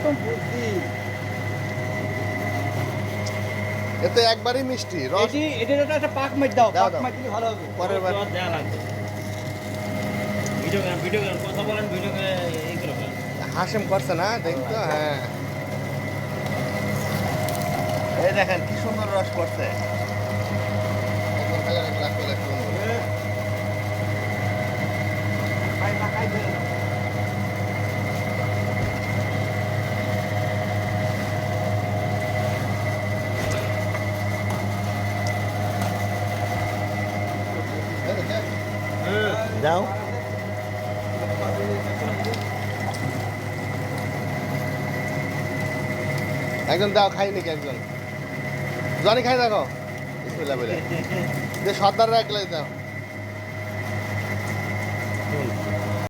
একদম বুদ্ধি। এতে একবারই মিষ্টি রস। এটি একটা পাক মার দাও, দাও, পাক দাও। মার দিলে ভালো হবে। পরের বার দেওয়া লাগবে। ভিডিও গান কথা বলেন, ভিডিও করে এই করে ফেলেন। হাসেম করছে না দেখতো, হ্যাঁ। এই দেখেন কি সুন্দর রস করছে। একদম খালি একটা গ্লাস করে একটু নেবো। ভাই পাকাই দে। যাও। একজন দাও, খাই নাকি একজন। জনি খাই দেখো, বিসমিল্লাহ বলে যে সর্দাররা একলাই দাও।